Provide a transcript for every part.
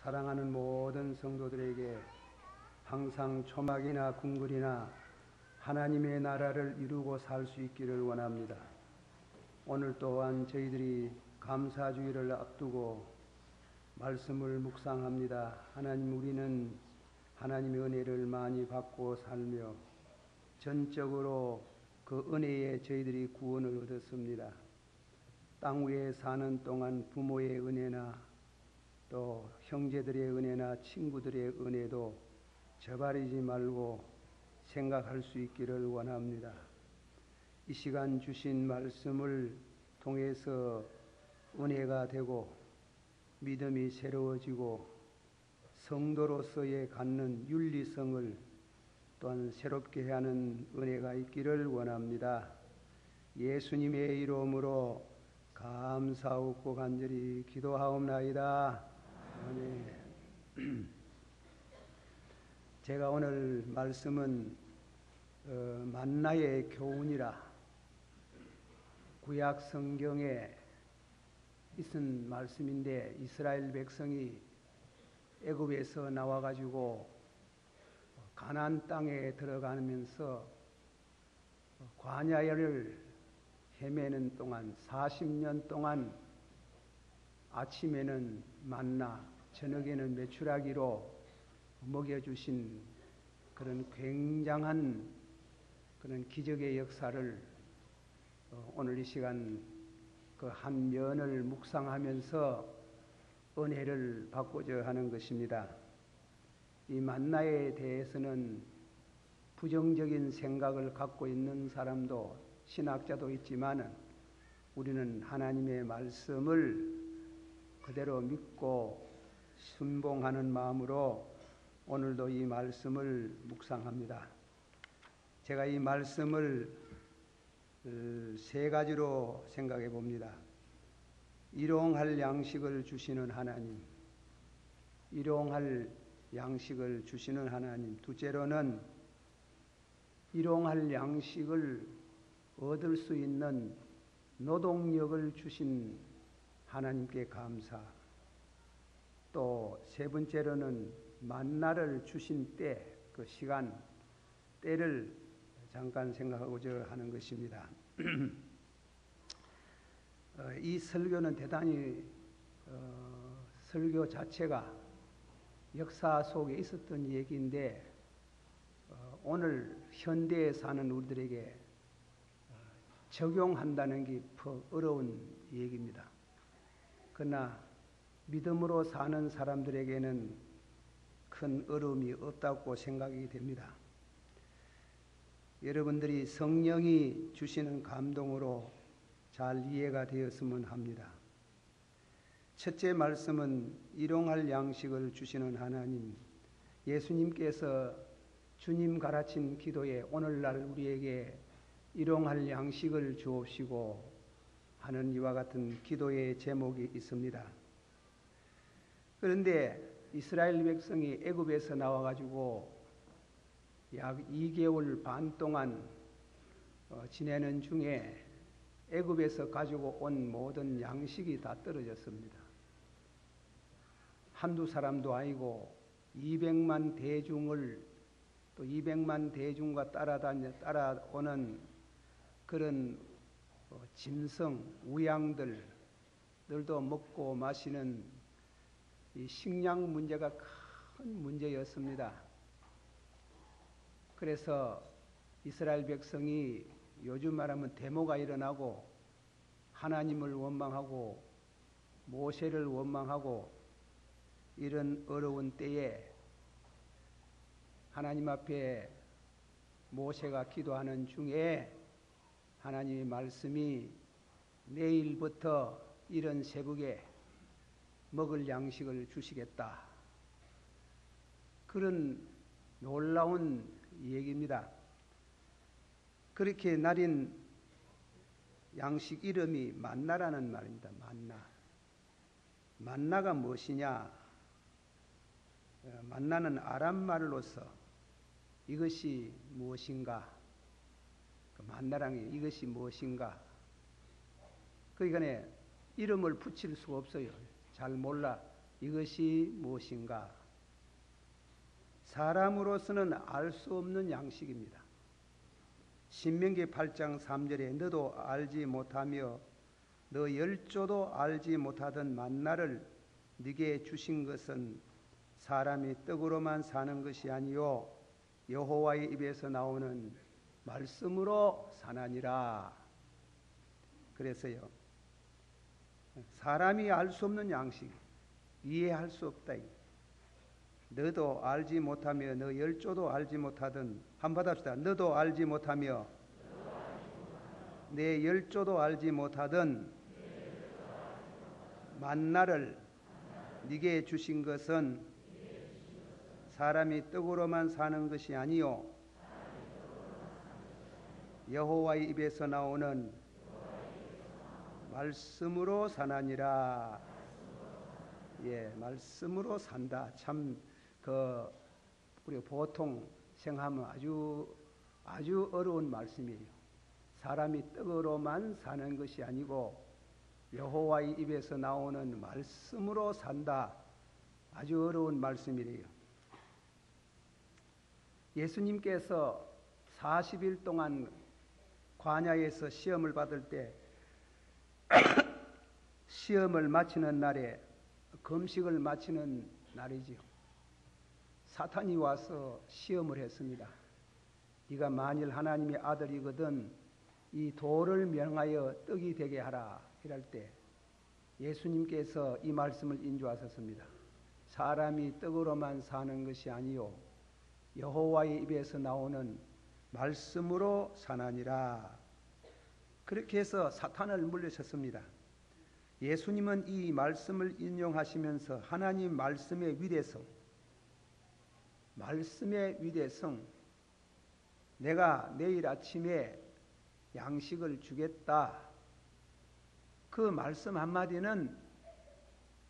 사랑하는 모든 성도들에게 항상 초막이나 궁궐이나 하나님의 나라를 이루고 살 수 있기를 원합니다. 오늘 또한 저희들이 감사주일을 앞두고 말씀을 묵상합니다. 하나님, 우리는 하나님의 은혜를 많이 받고 살며 전적으로 그 은혜에 저희들이 구원을 얻었습니다. 땅 위에 사는 동안 부모의 은혜나 또 형제들의 은혜나 친구들의 은혜도 저버리지 말고 생각할 수 있기를 원합니다. 이 시간 주신 말씀을 통해서 은혜가 되고 믿음이 새로워지고 성도로서의 갖는 윤리성을 또한 새롭게 하는 은혜가 있기를 원합니다. 예수님의 이름으로 감사하고 간절히 기도하옵나이다. 아멘. 제가 오늘 말씀은 만나의 교훈이라 구약 성경에 있은 말씀인데, 이스라엘 백성이 애굽에서 나와가지고 가나안 땅에 들어가면서 광야를 헤매는 동안 40년 동안 아침에는 만나 저녁에는 메추라기로 먹여주신 그런 굉장한 그런 기적의 역사를 오늘 이 시간 그 한 면을 묵상하면서 은혜를 받고자 하는 것입니다. 이 만나에 대해서는 부정적인 생각을 갖고 있는 사람도 신학자도 있지만은 우리는 하나님의 말씀을 그대로 믿고 순종하는 마음으로 오늘도 이 말씀을 묵상합니다. 제가 이 말씀을 세 가지로 생각해 봅니다. 일용할 양식을 주시는 하나님, 일용할 양식을 주시는 하나님. 둘째로는 일용할 양식을 얻을 수 있는 노동력을 주신 하나님께 감사. 또 세 번째로는 만나를 주신 때, 그 시간, 때를 잠깐 생각하고자 하는 것입니다. 이 설교는 대단히 설교 자체가 역사 속에 있었던 얘기인데 오늘 현대에 사는 우리들에게 적용한다는 게 어려운 얘기입니다. 그러나 믿음으로 사는 사람들에게는 큰 어려움이 없다고 생각이 됩니다. 여러분들이 성령이 주시는 감동으로 잘 이해가 되었으면 합니다. 첫째 말씀은 일용할 양식을 주시는 하나님. 예수님께서 주님 가르친 기도에 오늘날 우리에게 일용할 양식을 주옵시고 하는 이와 같은 기도의 제목이 있습니다. 그런데 이스라엘 백성이 애굽에서 나와가지고 약 2개월 반 동안 지내는 중에 애굽에서 가지고 온 모든 양식이 다 떨어졌습니다. 한두 사람도 아니고 200만 대중을 또 200만 대중과 따라오는 그런 짐승, 우양들도 먹고 마시는 이 식량 문제가 큰 문제였습니다. 그래서 이스라엘 백성이 요즘 말하면 데모가 일어나고 하나님을 원망하고 모세를 원망하고 이런 어려운 때에 하나님 앞에 모세가 기도하는 중에 하나님의 말씀이 내일부터 이른 새벽에 먹을 양식을 주시겠다. 그런 놀라운 얘기입니다. 그렇게 날인 양식 이름이 만나라는 말입니다. 만나. 만나가 무엇이냐? 만나는 아람말로서 이것이 무엇인가? 만나라는 게 이것이 무엇인가? 그러니까 이름을 붙일 수가 없어요. 잘 몰라. 이것이 무엇인가? 사람으로서는 알 수 없는 양식입니다. 신명기 8장 3절에 너도 알지 못하며 너 열조도 알지 못하던 만나를 네게 주신 것은 사람이 떡으로만 사는 것이 아니요 여호와의 입에서 나오는 말씀으로 사나니라. 그래서요, 사람이 알 수 없는 양식, 이해할 수 없다. 너도 알지 못하며 너 열조도 알지 못하던, 한번 받합시다. 너도 알지 못하며 내 열조도 알지 못하던 만나를 네게 주신 것은 사람이 떡으로만 사는 것이 아니요 여호와의 입에서 나오는 말씀으로 사나니라. 예, 말씀으로 산다. 참 우리가 보통 생각하면 아주 어려운 말씀이에요. 사람이 떡으로만 사는 것이 아니고 여호와의 입에서 나오는 말씀으로 산다. 아주 어려운 말씀이래요. 예수님께서 40일 동안 광야에서 시험을 받을 때 시험을 마치는 날에 금식을 마치는 날이지요. 사탄이 와서 시험을 했습니다. 네가 만일 하나님의 아들이거든 이 돌을 명하여 떡이 되게 하라. 이럴 때 예수님께서 이 말씀을 인주하셨습니다. 사람이 떡으로만 사는 것이 아니요 여호와의 입에서 나오는 말씀으로 사나니라. 그렇게 해서 사탄을 물리쳤습니다. 예수님은 이 말씀을 인용하시면서 하나님 말씀의 위대성, 내가 내일 아침에 양식을 주겠다. 그 말씀 한마디는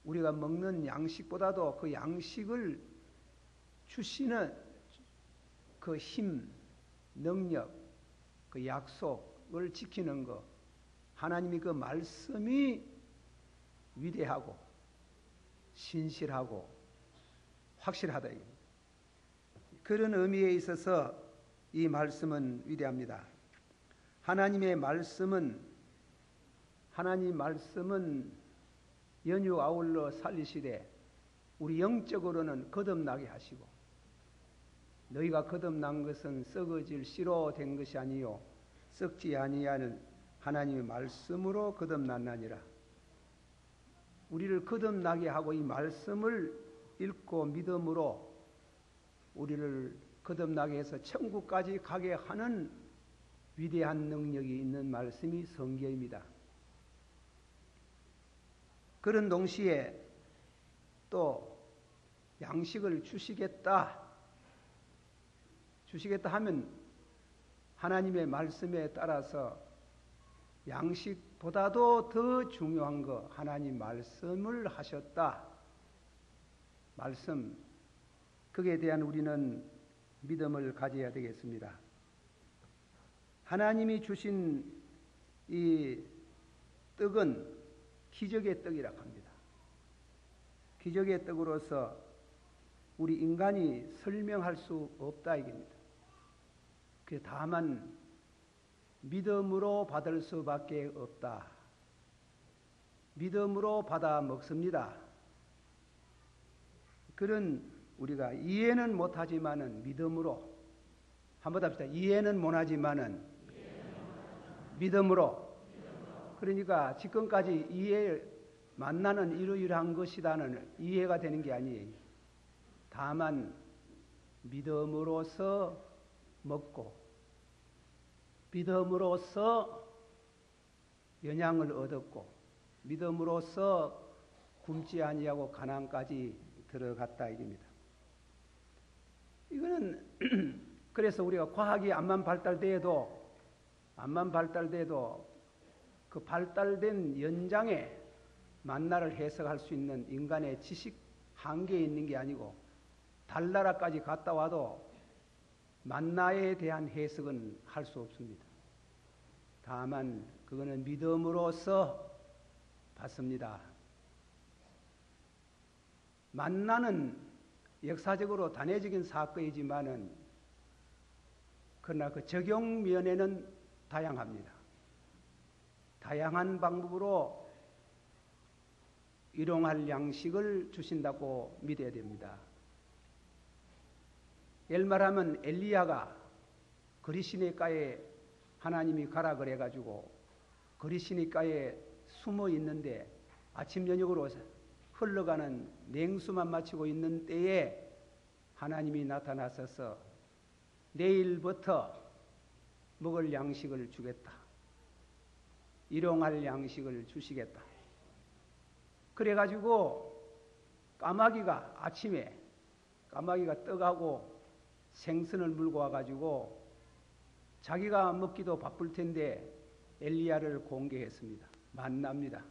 우리가 먹는 양식보다도 그 양식을 주시는 그 힘, 능력, 그 약속을 지키는 것, 하나님이 그 말씀이 위대하고 신실하고 확실하다. 그런 의미에 있어서 이 말씀은 위대합니다. 하나님 말씀은 연유 아울러 살리시되 우리 영적으로는 거듭나게 하시고 너희가 거듭난 것은 썩어질 씨로 된 것이 아니요 썩지 아니하는 하나님의 말씀으로 거듭났나니라. 우리를 거듭나게 하고 이 말씀을 읽고 믿음으로 우리를 거듭나게 해서 천국까지 가게 하는 위대한 능력이 있는 말씀이 성경입니다. 그런 동시에 또 양식을 주시겠다 하면 하나님의 말씀에 따라서 양식보다도 더 중요한 거 하나님 말씀을 하셨다. 말씀, 거기에 대한 우리는 믿음을 가져야 되겠습니다. 하나님이 주신 이 떡은 기적의 떡이라고 합니다. 기적의 떡으로서 우리 인간이 설명할 수 없다 이겁니다. 다만 믿음으로 받을 수밖에 없다. 믿음으로 받아 먹습니다. 그런 우리가 이해는 못하지만은 믿음으로 한번 합시다. 이해는 못하지만은 믿음으로. 그러니까 지금까지 만나는 이러이러한 것이다는 이해가 되는 게 아니에요. 다만 믿음으로서 먹고 믿음으로써 영양을 얻었고 믿음으로써 굶지 아니하고 가나안까지 들어갔다 이겁니다. 이거는 그래서 우리가 과학이 암만 발달돼도 그 발달된 연장에 만나를 해석할 수 있는 인간의 지식 한계에 있는 게 아니고 달나라까지 갔다 와도 만나에 대한 해석은 할 수 없습니다. 다만 그거는 믿음으로써 받습니다. 만나는 역사적으로 단회적인 사건이지만은 그러나 그 적용 면에는 다양합니다. 다양한 방법으로 일용할 양식을 주신다고 믿어야 됩니다. 예를 말하면 엘리야가 그리시네가에 하나님이 가라 그래가지고 그리시네가에 숨어 있는데 아침 저녁으로 흘러가는 냉수만 마치고 있는 때에 하나님이 나타나셔서 내일부터 먹을 양식을 주겠다. 일용할 양식을 주시겠다. 그래가지고 까마귀가 아침에 까마귀가 떡하고 생선을 물고 와가지고 자기가 먹기도 바쁠 텐데 엘리야를 공개했습니다. 만납니다.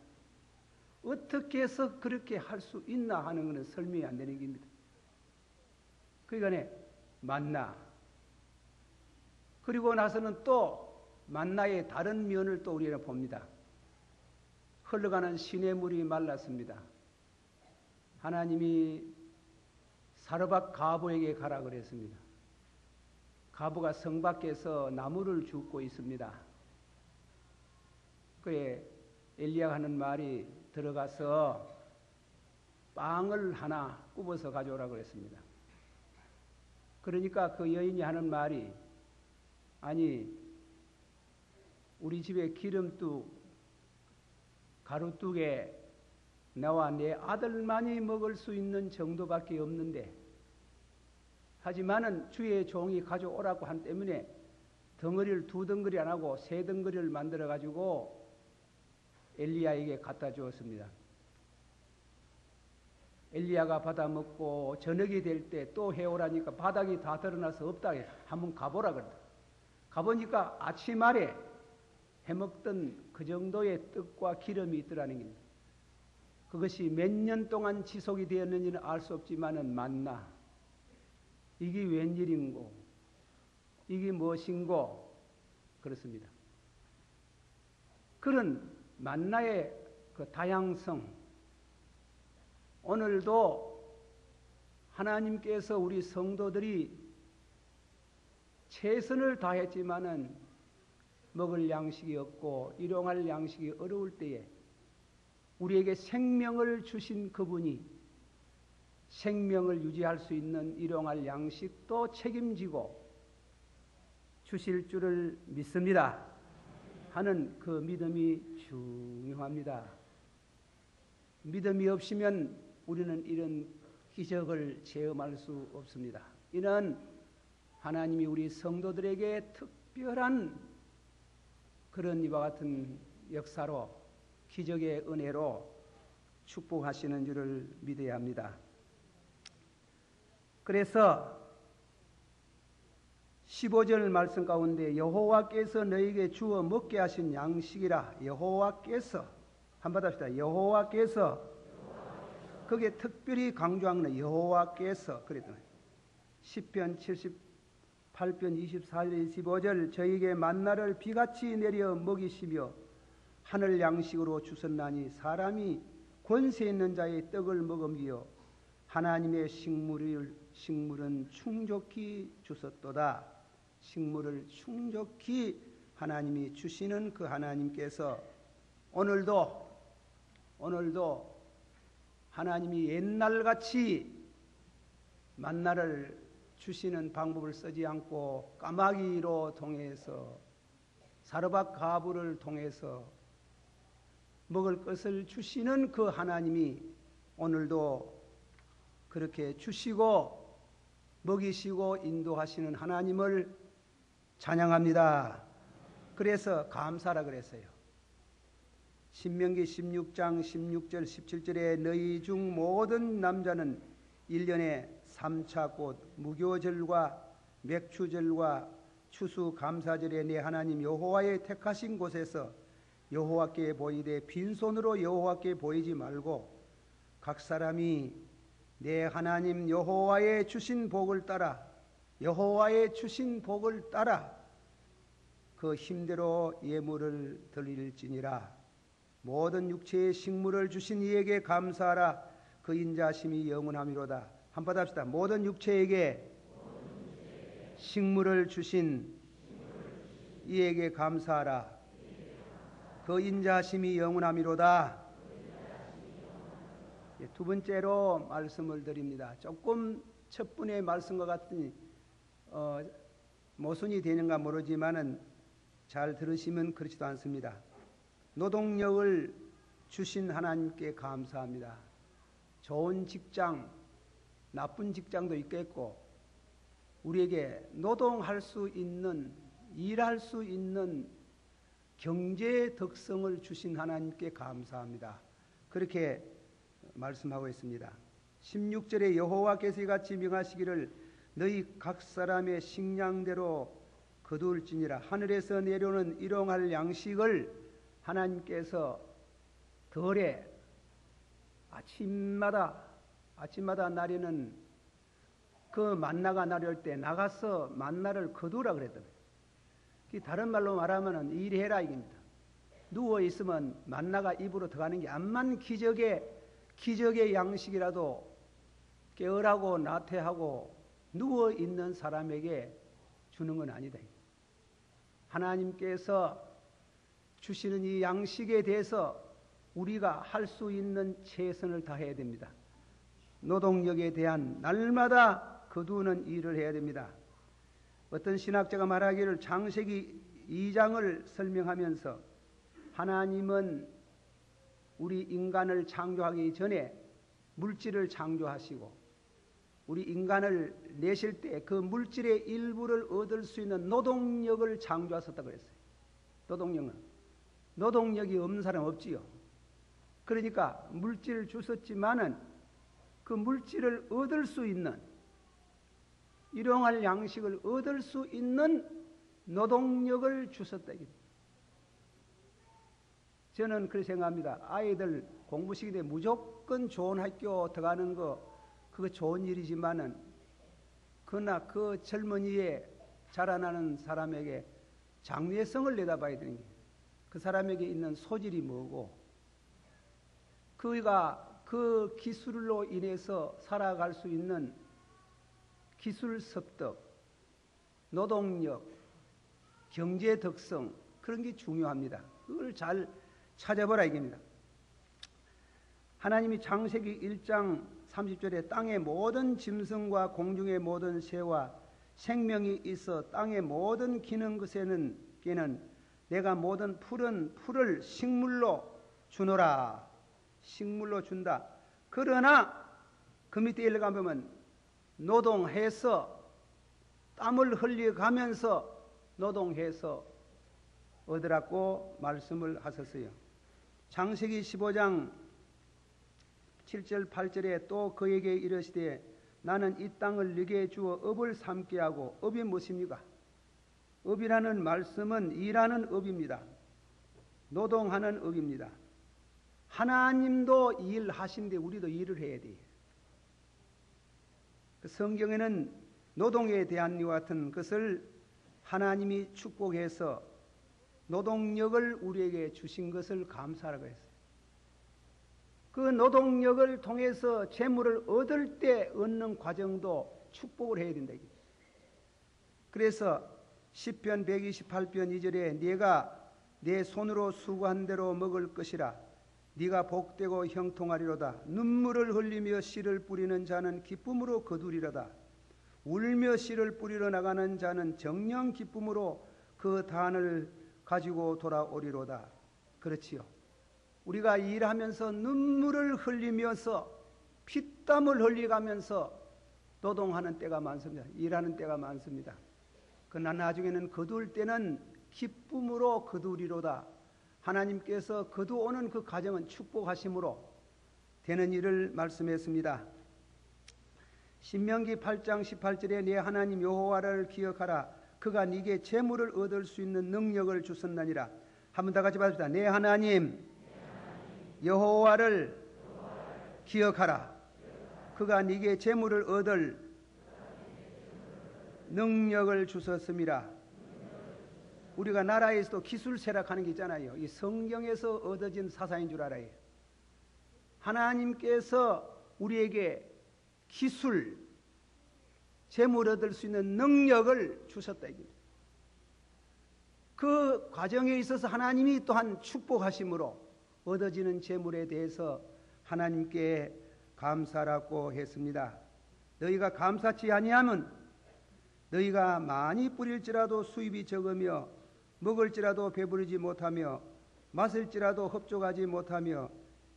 어떻게 해서 그렇게 할 수 있나 하는 것은 설명이 안 되는 겁니다. 그러니까 만나. 그리고 나서는 또 만나의 다른 면을 또 우리는 봅니다. 흘러가는 시냇물이 말랐습니다. 하나님이 사르밧 가보에게 가라 그랬습니다. 가보가 성 밖에서 나무를 줍고 있습니다. 그에 엘리야가 하는 말이 들어가서 빵을 하나 굽어서 가져오라고 그랬습니다. 그러니까 그 여인이 하는 말이 아니 우리 집에 기름뚝 가루뚝에 나와 내 아들만이 먹을 수 있는 정도밖에 없는데 하지만은 주의 종이 가져오라고 한 때문에 덩어리를 2덩어리 안 하고 3덩어리를 만들어 가지고 엘리야에게 갖다 주었습니다. 엘리야가 받아 먹고 저녁이 될 때 또 해오라니까 바닥이 다 드러나서 없다. 한번 가보라 그랬다. 가보니까 아침 아래 해먹던 그 정도의 떡과 기름이 있더라는 겁니다. 그것이 몇 년 동안 지속이 되었는지는 알 수 없지만은 만나. 이게 웬일인고? 이게 무엇인고? 그렇습니다. 그런 만나의 그 다양성, 오늘도 하나님께서 우리 성도들이 최선을 다했지만은 먹을 양식이 없고 일용할 양식이 어려울 때에 우리에게 생명을 주신 그분이 생명을 유지할 수 있는 일용할 양식도 책임지고 주실 줄을 믿습니다. 하는 그 믿음이 중요합니다. 믿음이 없으면 우리는 이런 기적을 체험할 수 없습니다. 이는 하나님이 우리 성도들에게 특별한 그런 이와 같은 역사로 기적의 은혜로 축복하시는 줄을 믿어야 합니다. 그래서 15절 말씀 가운데 여호와께서 너희에게 주어 먹게 하신 양식이라. 여호와께서 한번 합시다. 여호와께서 거기에 특별히 강조하는 여호와께서 그랬더니 시편 78편 24절 25절 저희에게 만나를 비같이 내려 먹이시며 하늘 양식으로 주셨나니 사람이 권세 있는 자의 떡을 먹으며 하나님의 식물은 충족히 주셨도다. 식물을 충족히 하나님이 주시는 그 하나님께서 오늘도 하나님이 옛날같이 만나를 주시는 방법을 쓰지 않고 까마귀로 통해서 사르밧 가부를 통해서 먹을 것을 주시는 그 하나님이 오늘도 그렇게 주시고 먹이시고 인도하시는 하나님을 찬양합니다. 그래서 감사라 그랬어요. 신명기 16장 16절 17절에 너희 중 모든 남자는 1년에 3차 곧 무교절과 맥추절과 추수감사절에 내 하나님 여호와의 택하신 곳에서 여호와께 보이되 빈손으로 여호와께 보이지 말고 각 사람이 내 하나님 여호와의 주신 복을 따라 그 힘대로 예물을 드릴지니라. 모든 육체의 식물을 주신 이에게 감사하라. 그 인자심이 영원함이로다. 한번 합시다. 모든 육체에게 식물을 주신 이에게 감사하라. 그 인자심이 영원함이로다. 두 번째로 말씀을 드립니다. 조금 첫 번의 말씀과 같으니 모순이 되는가 모르지만은 잘 들으시면 그렇지도 않습니다. 노동력을 주신 하나님께 감사합니다. 좋은 직장, 나쁜 직장도 있겠고 우리에게 노동할 수 있는, 일할 수 있는 경제 덕성을 주신 하나님께 감사합니다. 그렇게 말씀하고 있습니다. 16절에 여호와께서 이같이 명하시기를 너희 각 사람의 식량대로 거둘지니라. 하늘에서 내려오는 일용할 양식을 하나님께서 덜에 아침마다 나리는 그 만나가 나올 때 나가서 만나를 거두라 그랬더니, 다른 말로 말하면 일해라 이겁니다. 누워 있으면 만나가 입으로 들어가는 게 암만 기적의 양식이라도 깨어라고 나태하고 누워 있는 사람에게 주는 건 아니다. 하나님께서 주시는 이 양식에 대해서 우리가 할 수 있는 최선을 다해야 됩니다. 노동력에 대한 날마다 거두는 일을 해야 됩니다. 어떤 신학자가 말하기를 창세기 2장을 설명하면서 하나님은 우리 인간을 창조하기 전에 물질을 창조하시고 우리 인간을 내실 때 그 물질의 일부를 얻을 수 있는 노동력을 창조하셨다고 그랬어요. 노동력이 없는 사람 없지요. 그러니까 물질을 주셨지만은 그 물질을 얻을 수 있는, 일용할 양식을 얻을 수 있는 노동력을 주셨다. 저는 그렇게 생각합니다. 아이들 공부시키되 무조건 좋은 학교 들어가는 거 그거 좋은 일이지만은 그러나 그 젊은이에 자라나는 사람에게 장래성을 내다봐야 되는 게 그 사람에게 있는 소질이 뭐고 그가 그 기술로 인해서 살아갈 수 있는 기술 습득, 노동력, 경제 덕성 그런 게 중요합니다. 그걸 잘 찾아보라 이겁니다. 하나님이 창세기 1장 30절에 땅의 모든 짐승과 공중의 모든 새와 생명이 있어 땅의 모든 기는 것에는 내가 모든 푸른 풀을 식물로 주노라. 식물로 준다. 그러나 그 밑에 읽어보면 노동해서 땀을 흘려가면서 노동해서 얻으라고 말씀을 하셨어요. 창세기 15장 7절 8절에 또 그에게 이르시되 나는 이 땅을 네게 주어 업을 삼게 하고, 업이 무엇입니까? 업이라는 말씀은 일하는 업입니다. 노동하는 업입니다. 하나님도 일하신데 우리도 일을 해야 돼요. 그 성경에는 노동에 대한 이와 같은 것을 하나님이 축복해서 노동력을 우리에게 주신 것을 감사하라고 했어요. 그 노동력을 통해서 재물을 얻을 때 얻는 과정도 축복을 해야 된다. 그래서 시편 128편 2절에 네가 내 손으로 수고한 대로 먹을 것이라. 네가 복되고 형통하리로다. 눈물을 흘리며 씨를 뿌리는 자는 기쁨으로 거두리로다. 울며 씨를 뿌리러 나가는 자는 정령 기쁨으로 그 단을 가지고 돌아오리로다. 그렇지요. 우리가 일하면서 눈물을 흘리면서 피땀을 흘려가면서 노동하는 때가 많습니다. 일하는 때가 많습니다. 그러나 나중에는 거둘 때는 기쁨으로 거두리로다. 하나님께서 거두오는 그 과정은 축복하심으로 되는 일을 말씀했습니다. 신명기 8장 18절에 내 하나님 여호와를 기억하라. 그가 네게 재물을 얻을 수 있는 능력을 주셨나니라. 한 번 더 같이 받읍시다. 내 하나님 여호와를 기억하라. 그가 네게 재물을 얻을 능력을 주셨음이라. 우리가 나라에서도 기술 쇠락하는 게 있잖아요. 이 성경에서 얻어진 사상인 줄 알아요. 하나님께서 우리에게 기술, 재물 얻을 수 있는 능력을 주셨다 이겁니다. 그 과정에 있어서 하나님이 또한 축복하심으로 얻어지는 재물에 대해서 하나님께 감사라고 했습니다. 너희가 감사치 아니하면 너희가 많이 뿌릴지라도 수입이 적으며 먹을지라도 배부르지 못하며 마실지라도 흡족하지 못하며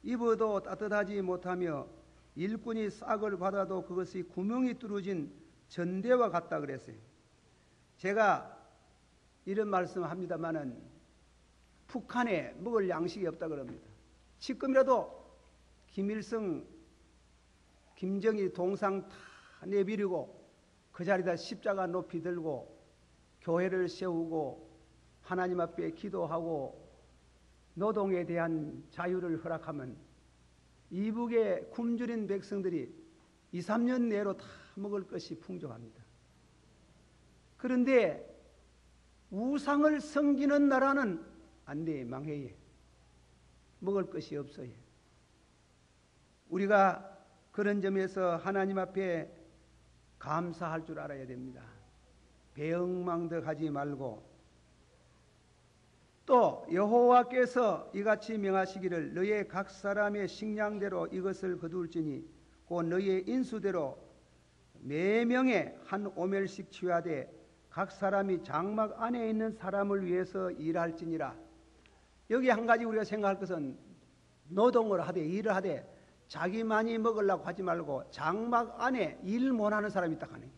입어도 따뜻하지 못하며 일꾼이 싹을 받아도 그것이 구멍이 뚫어진 전대와 같다 그랬어요. 제가 이런 말씀을 합니다마는 북한에 먹을 양식이 없다 그럽니다. 지금이라도 김일성, 김정일 동상 다 내비리고 그 자리에다 십자가 높이 들고 교회를 세우고 하나님 앞에 기도하고 노동에 대한 자유를 허락하면 이북의 굶주린 백성들이 2, 3년 내로 다 먹을 것이 풍족합니다. 그런데 우상을 섬기는 나라는 안 돼, 망해요. 먹을 것이 없어요. 우리가 그런 점에서 하나님 앞에 감사할 줄 알아야 됩니다. 배엉망덕하지 말고 또 여호와께서 이같이 명하시기를 너희의 각 사람의 식량대로 이것을 거둘지니 곧 너희의 인수대로 매명에 한 오멜씩 취하되 각 사람이 장막 안에 있는 사람을 위해서 일할지니라. 여기 한 가지 우리가 생각할 것은 노동을 하되 일을 하되 자기만이 먹으려고 하지 말고 장막 안에 일 못하는 사람이 있다 하는 거예요.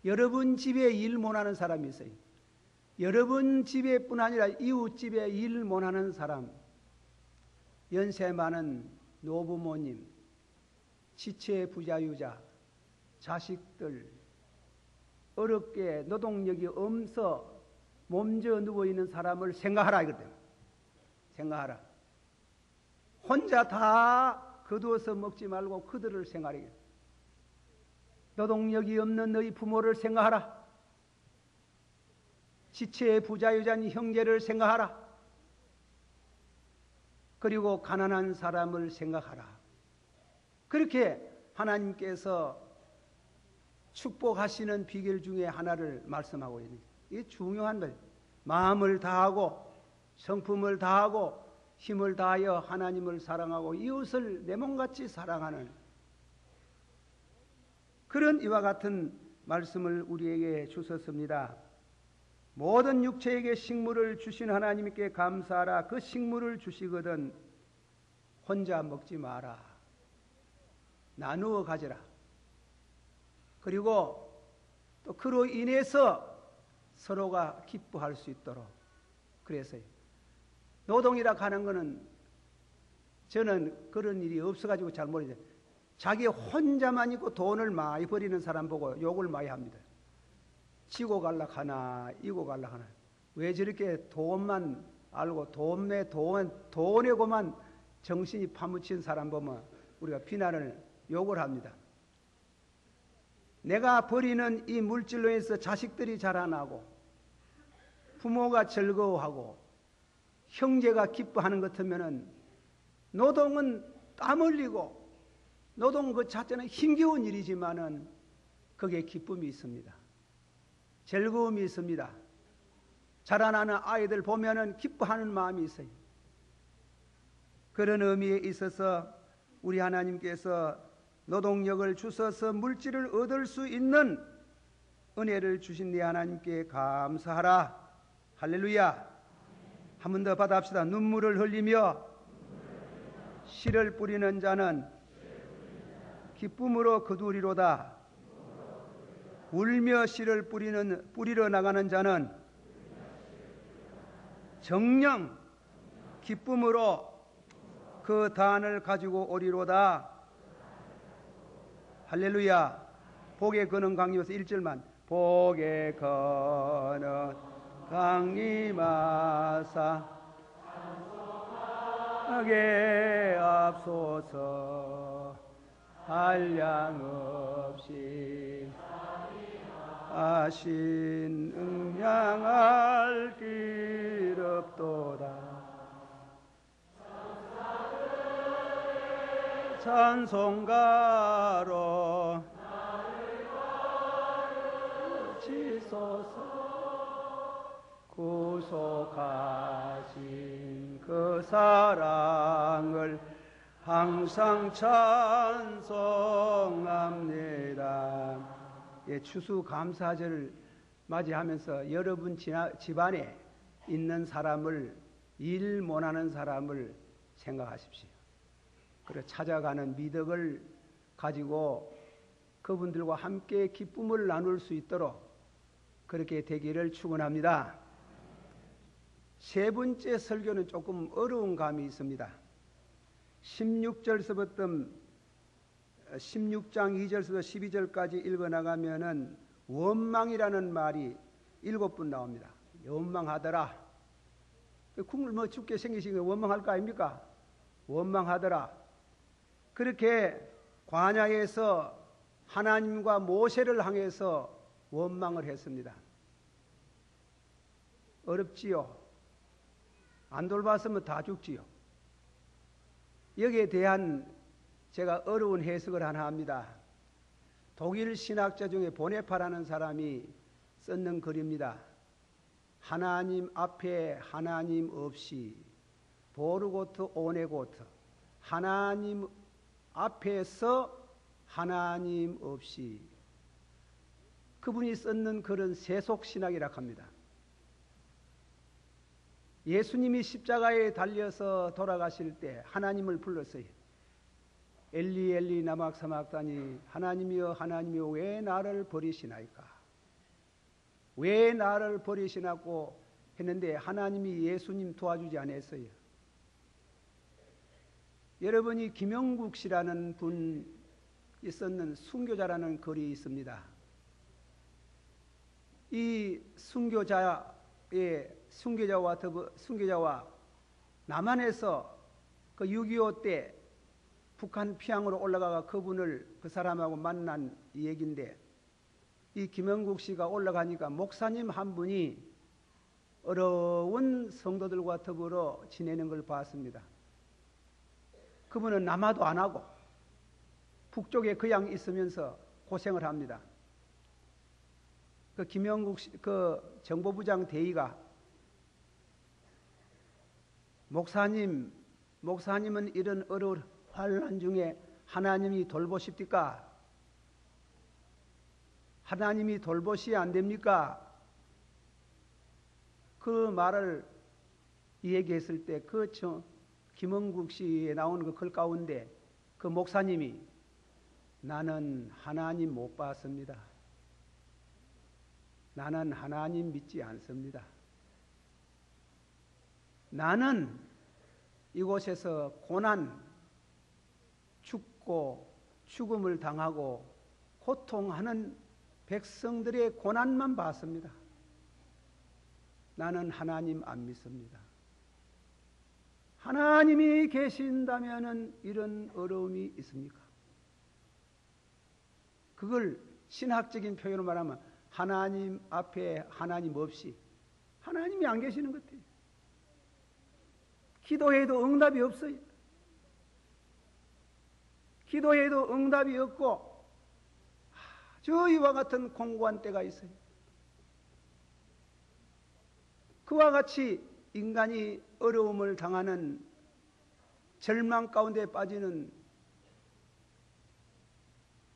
여러분 집에 일 못하는 사람이 있어요. 여러분 집에뿐 아니라 이웃 집에 일 못하는 사람, 연세 많은 노부모님, 지체 부자유자, 자식들, 어렵게 노동력이 없어 몸져 누워있는 사람을 생각하라 이거든. 생각하라. 혼자 다 거두어서 먹지 말고 그들을 생각하라. 노동력이 없는 너희 부모를 생각하라. 지체의 부자유자인 형제를 생각하라. 그리고 가난한 사람을 생각하라. 그렇게 하나님께서 축복하시는 비결 중에 하나를 말씀하고 있는 거예요. 이게 중요한 거예요. 마음을 다하고 성품을 다하고 힘을 다하여 하나님을 사랑하고 이웃을 내 몸같이 사랑하는 그런 이와 같은 말씀을 우리에게 주셨습니다. 모든 육체에게 식물을 주신 하나님께 감사하라. 그 식물을 주시거든 혼자 먹지 마라. 나누어 가져라. 그리고 또 그로 인해서 서로가 기뻐할 수 있도록 그래서요. 노동이라 하는 거는 저는 그런 일이 없어가지고 잘 모르죠. 자기 혼자만 있고 돈을 많이 버리는 사람 보고 욕을 많이 합니다. 지고 갈라 하나 이고 갈라 하나 왜 저렇게 돈만 알고 돈에고만 정신이 파묻힌 사람 보면 우리가 비난을 욕을 합니다. 내가 버리는 이 물질로 인해서 자식들이 자라나고 부모가 즐거워하고 형제가 기뻐하는 것 같으면은 노동은 땀 흘리고 노동 그 자체는 힘겨운 일이지만은 거기에 기쁨이 있습니다. 즐거움이 있습니다. 자라나는 아이들 보면은 기뻐하는 마음이 있어요. 그런 의미에 있어서 우리 하나님께서 노동력을 주셔서 물질을 얻을 수 있는 은혜를 주신 네 하나님께 감사하라. 할렐루야. 한 번 더 받아합시다. 눈물을 흘리며 씨를 뿌리는 자는 기쁨으로 거두리로다. 울며 씨를 뿌리러 나가는 자는 정녕 기쁨으로 그 단을 가지고 오리로다. 할렐루야. 복에 거는 강림에서 1절만. 복에 거는 강림하사 하게 앞서서 한량 없이 하신 응량할 길 없도다. 찬송가로 지소서. 구속하신 그 사랑을 항상 찬송합니다. 예, 추수감사절을 맞이하면서 여러분 집안에 있는 사람을, 일 못하는 사람을 생각하십시오. 그리고 찾아가는 미덕을 가지고 그분들과 함께 기쁨을 나눌 수 있도록 그렇게 되기를 축원합니다. 세 번째 설교는 조금 어려운 감이 있습니다. 16장 2절에서 12절까지 읽어나가면은 원망이라는 말이 7번 나옵니다. 원망하더라. 국물 뭐 죽게 생기신 거 원망할 거 아닙니까? 원망하더라. 그렇게 광야에서 하나님과 모세를 향해서 원망을 했습니다. 어렵지요. 안 돌봤으면 다 죽지요. 여기에 대한 제가 어려운 해석을 하나 합니다. 독일 신학자 중에 보네파라는 사람이 썼는 글입니다. 하나님 앞에 하나님 없이, 보르고트 오네고트, 하나님 앞에서 하나님 없이. 그분이 썼는 글은 세속신학이라고 합니다. 예수님이 십자가에 달려서 돌아가실 때 하나님을 불렀어요. 엘리 엘리 나막 사막다니, 하나님이여 하나님이여 왜 나를 버리시나이까. 왜 나를 버리시나고 했는데 하나님이 예수님 도와주지 않았어요. 여러분이 김영국 씨라는 분이 썼는 순교자라는 글이 있습니다. 이 순교자와 남한에서 그 6.25 때 북한 피항으로 올라가가 그 사람하고 만난 얘기인데, 이 김영국 씨가 올라가니까 목사님 한 분이 어려운 성도들과 더불어 지내는 걸 봤습니다. 그분은 남하도 안 하고 북쪽에 그냥 있으면서 고생을 합니다. 그 김영국 씨, 그 정보부장 대의가 목사님은 이런 어려운 환난 중에 하나님이 돌보십니까? 하나님이 돌보시야 안 됩니까? 그 말을 얘기했을 때 그 김영국 씨에 나오는 그 글 가운데 그 목사님이 나는 하나님 못 봤습니다. 나는 하나님 믿지 않습니다. 나는 이곳에서 고난, 죽고 죽음을 당하고 고통하는 백성들의 고난만 봤습니다. 나는 하나님 안 믿습니다. 하나님이 계신다면은 이런 어려움이 있습니까? 그걸 신학적인 표현으로 말하면 하나님 앞에 하나님 없이, 하나님이 안 계시는 것 같아요. 기도해도 응답이 없어요. 기도해도 응답이 없고 아주 이와 같은 공고한 때가 있어요. 그와 같이 인간이 어려움을 당하는 절망 가운데 빠지는,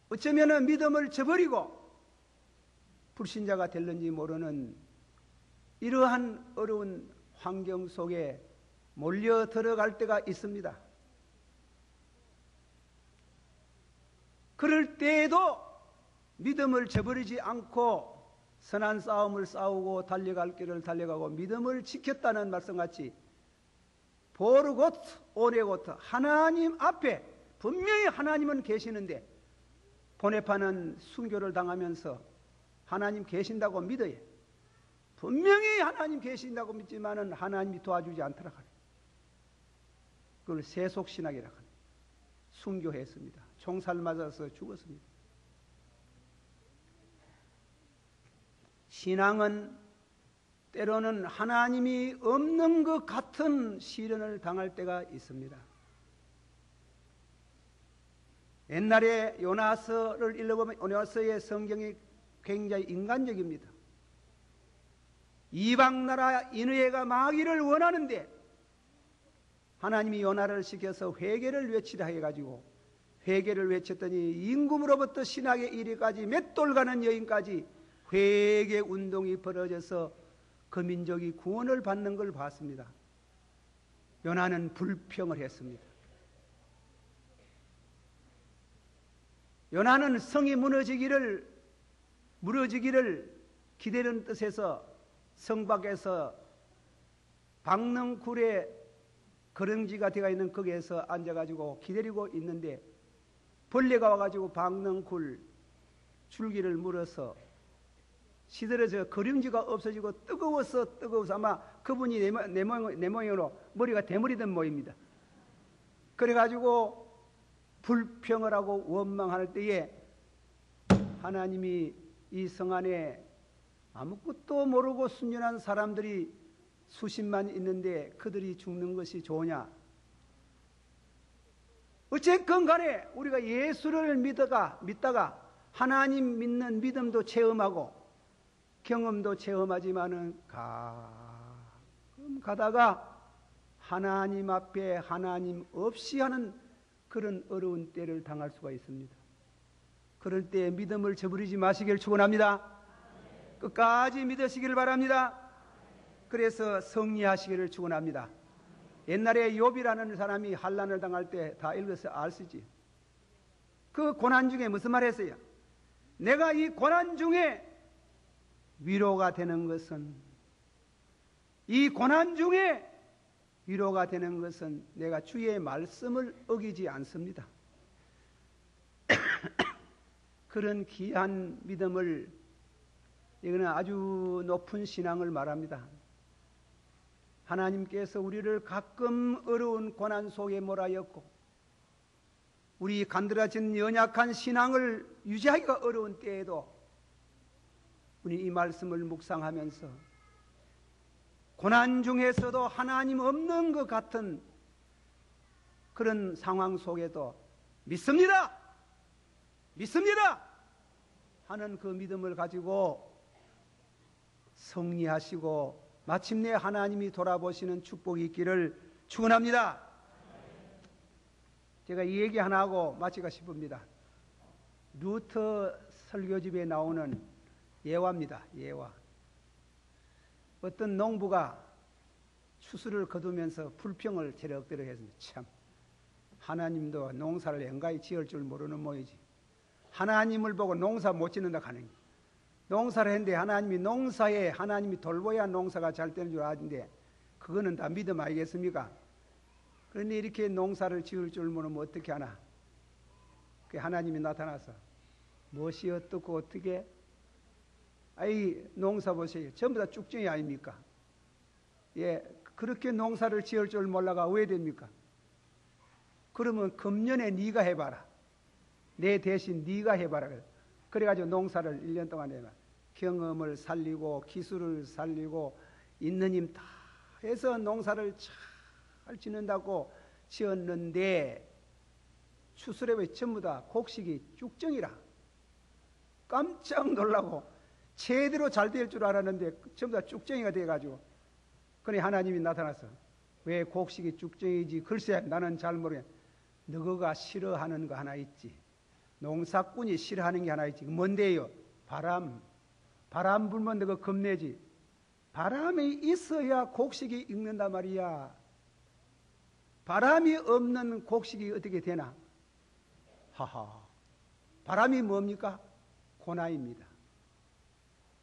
어쩌면 믿음을 저버리고 불신자가 될는지 모르는 이러한 어려운 환경 속에 몰려 들어갈 때가 있습니다. 그럴 때에도 믿음을 저버리지 않고 선한 싸움을 싸우고 달려갈 길을 달려가고 믿음을 지켰다는 말씀같이 보르고트 오네고트, 하나님 앞에 분명히 하나님은 계시는데 보네파는 순교를 당하면서 하나님 계신다고 믿어요. 분명히 하나님 계신다고 믿지만은 하나님이 도와주지 않더라. 그걸 세속신학이라고 합니다. 순교했습니다. 총살 맞아서 죽었습니다. 신앙은 때로는 하나님이 없는 것 같은 시련을 당할 때가 있습니다. 옛날에 요나서를 읽어보면 요나서의 성경이 굉장히 인간적입니다. 이방 나라 이느해가 망하기를 원하는데 하나님이 요나를 시켜서 회개를 외치라 해가지고 회개를 외쳤더니 임금으로부터 신학의 이르기까지 몇 돌 가는 여인까지 회개 운동이 벌어져서 그 민족이 구원을 받는 걸 봤습니다. 요나는 불평을 했습니다. 요나는 성이 무너지기를 기다리는 뜻에서 성 밖에서 박능굴에 거름지가 되어 있는 거기에서 앉아가지고 기다리고 있는데 벌레가 와가지고 박능굴 줄기를 물어서 시들어져 거름지가 없어지고 뜨거워서 아마 그분이 내 모양으로 머리가 대머리된 모입니다. 그래가지고 불평을 하고 원망할 때에 하나님이 이 성 안에 아무것도 모르고 순전한 사람들이 수십만 있는데 그들이 죽는 것이 좋으냐? 어쨌건 간에 우리가 예수를 믿다가 하나님 믿는 믿음도 체험하고 경험도 체험하지만은 가끔 가다가 하나님 앞에 하나님 없이 하는 그런 어려운 때를 당할 수가 있습니다. 그럴 때 믿음을 저버리지 마시길 축원합니다. 끝까지 믿으시길 바랍니다. 그래서 승리하시기를 축원합니다. 옛날에 욥이라는 사람이 환난을 당할 때 다 읽어서 아시지? 그 고난 중에 무슨 말 했어요? 내가 이 고난 중에 위로가 되는 것은 내가 주의 말씀을 어기지 않습니다. 그런 귀한 믿음을, 이거는 아주 높은 신앙을 말합니다. 하나님께서 우리를 가끔 어려운 고난 속에 몰아였고 우리 간드러진 연약한 신앙을 유지하기가 어려운 때에도 우리 이 말씀을 묵상하면서 고난 중에서도 하나님 없는 것 같은 그런 상황 속에도 믿습니다 하는 그 믿음을 가지고 승리하시고 마침내 하나님이 돌아보시는 축복이 있기를 축원합니다. 제가 이 얘기 하나 하고 마치고 싶습니다. 루터 설교집에 나오는 예화입니다. 예화. 어떤 농부가 추수를 거두면서 불평을 제럭대럭 했습니다. 참, 하나님도 농사를 엔가히 지을 줄 모르는 모이지. 하나님을 보고 농사 못 짓는다 하는 게. 농사를 했는데 하나님이 돌보야 농사가 잘 되는 줄 아는데 그거는 다 믿음 아니겠습니까? 그런데 이렇게 농사를 지을 줄 모르면 어떻게 하나? 그 하나님이 나타나서 무엇이 어떻고 어떻게? 아이 농사 보세요. 전부 다 쭉정이 아닙니까? 예, 그렇게 농사를 지을 줄 몰라가 왜 됩니까? 그러면 금년에 네가 해봐라. 내 대신 네가 해봐라. 그래가지고 농사를 1년 동안 해봐. 경험을 살리고 기술을 살리고 있는 힘 다 해서 농사를 잘 짓는다고 지었는데 추수랩이 전부 다 곡식이 쭉정이라. 깜짝 놀라고 제대로 잘 될 줄 알았는데 전부 다 쭉정이가 돼가지고 그래 하나님이 나타나서 왜 곡식이 쭉정이지? 글쎄 나는 잘 모르겠. 너가 싫어하는 거 하나 있지. 농사꾼이 싫어하는 게 하나 있지. 뭔데요? 바람 불면 너가 겁내지. 바람이 있어야 곡식이 익는단 말이야. 바람이 없는 곡식이 어떻게 되나? 하하. 바람이 뭡니까? 고난입니다.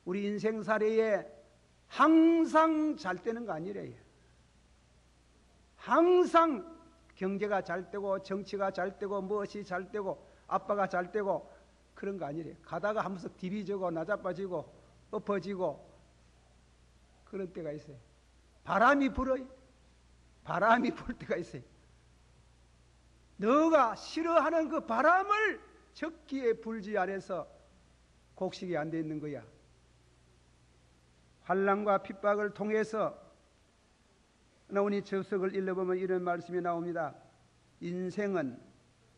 우리 인생사례에 항상 잘 되는 거 아니래요. 항상 경제가 잘 되고 정치가 잘 되고 무엇이 잘 되고 아빠가 잘 되고 그런 거 아니래. 가다가 한 번씩 디비지고 나자빠지고 엎어지고 그런 때가 있어요. 바람이 불어요. 바람이 불 때가 있어요. 너가 싫어하는 그 바람을 적기에 불지 아래서 곡식이 안 돼 있는 거야. 환난과 핍박을 통해서 나오니 저석을 읽어보면 이런 말씀이 나옵니다. 인생은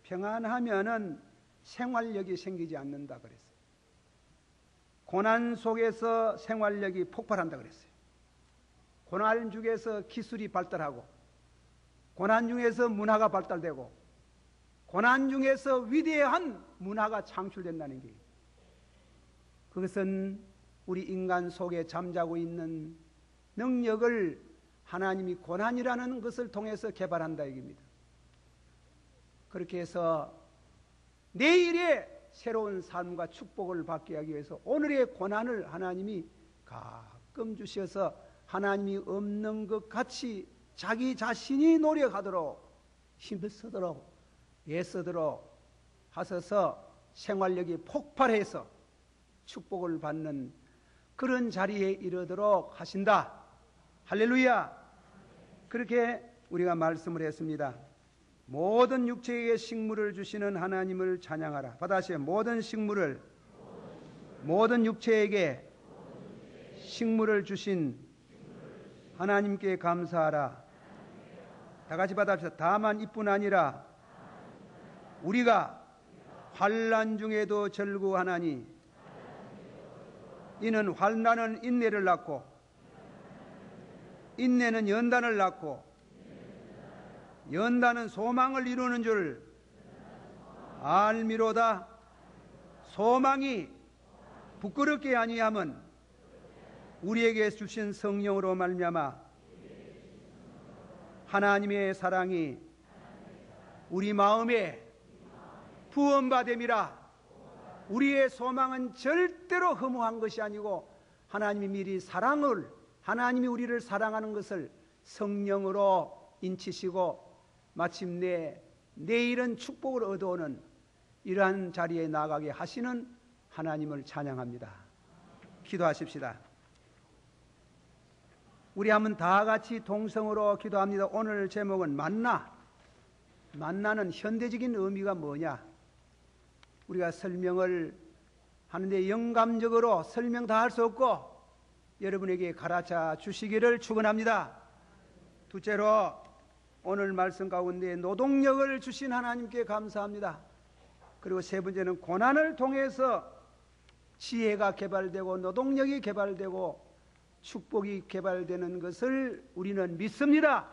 평안하면은 생활력이 생기지 않는다 그랬어요. 고난 속에서 생활력이 폭발한다 그랬어요. 고난 중에서 기술이 발달하고, 고난 중에서 문화가 발달되고, 고난 중에서 위대한 문화가 창출된다는 게, 그것은 우리 인간 속에 잠자고 있는 능력을 하나님이 고난이라는 것을 통해서 개발한다 이겁니다. 그렇게 해서 내일의 새로운 삶과 축복을 받게 하기 위해서 오늘의 고난을 하나님이 가끔 주셔서 하나님이 없는 것 같이 자기 자신이 노력하도록 힘을 쓰도록 애쓰도록 하셔서 생활력이 폭발해서 축복을 받는 그런 자리에 이르도록 하신다. 할렐루야. 그렇게 우리가 말씀을 했습니다. 모든 육체에게 식물을 주시는 하나님을 찬양하라. 받아시오. 모든 식물을, 모든 육체에게 식물을 주신 하나님께 감사하라. 다 같이 받아봅시다. 다만 이뿐 아니라 우리가 환난 중에도 절구하나니 이는 환난은 인내를 낳고 인내는 연단을 낳고 연단은 소망을 이루는 줄 알미로다. 소망이 부끄럽게 아니함은 우리에게 주신 성령으로 말미암아 하나님의 사랑이 우리 마음에 부음받음이라. 우리의 소망은 절대로 허무한 것이 아니고 하나님이 미리 사랑을, 하나님이 우리를 사랑하는 것을 성령으로 인치시고 마침내 내일은 축복을 얻어오는 이러한 자리에 나가게 하시는 하나님을 찬양합니다. 기도하십시다. 우리 한번 다 같이 동성으로 기도합니다. 오늘 제목은 만나. 만나는 현대적인 의미가 뭐냐? 우리가 설명을 하는데 영감적으로 설명 다 할 수 없고 여러분에게 가르쳐 주시기를 축원합니다. 둘째로 오늘 말씀 가운데 노동력을 주신 하나님께 감사합니다. 그리고 세 번째는 고난을 통해서 지혜가 개발되고 노동력이 개발되고 축복이 개발되는 것을 우리는 믿습니다.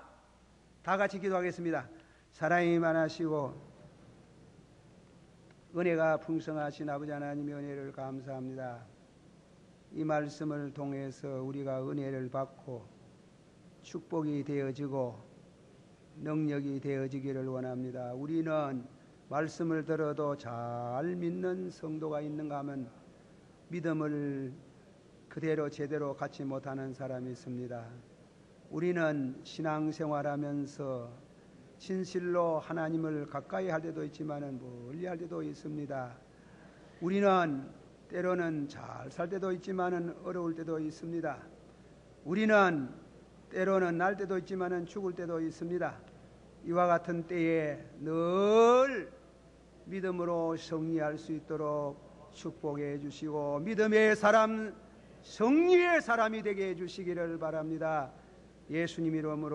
다 같이 기도하겠습니다. 사랑이 많으시고 은혜가 풍성하신 아버지 하나님의 은혜를 감사합니다. 이 말씀을 통해서 우리가 은혜를 받고 축복이 되어지고 능력이 되어지기를 원합니다. 우리는 말씀을 들어도 잘 믿는 성도가 있는가 하면 믿음을 그대로 제대로 갖지 못하는 사람이 있습니다. 우리는 신앙생활하면서 진실로 하나님을 가까이 할 때도 있지만 멀리 할 때도 있습니다. 우리는 때로는 잘 살 때도 있지만 어려울 때도 있습니다. 우리는 때로는 날 때도 있지만 죽을 때도 있습니다. 이와 같은 때에 늘 믿음으로 승리할 수 있도록 축복해 주시고 믿음의 사람, 승리의 사람이 되게 해 주시기를 바랍니다. 예수님 이름으로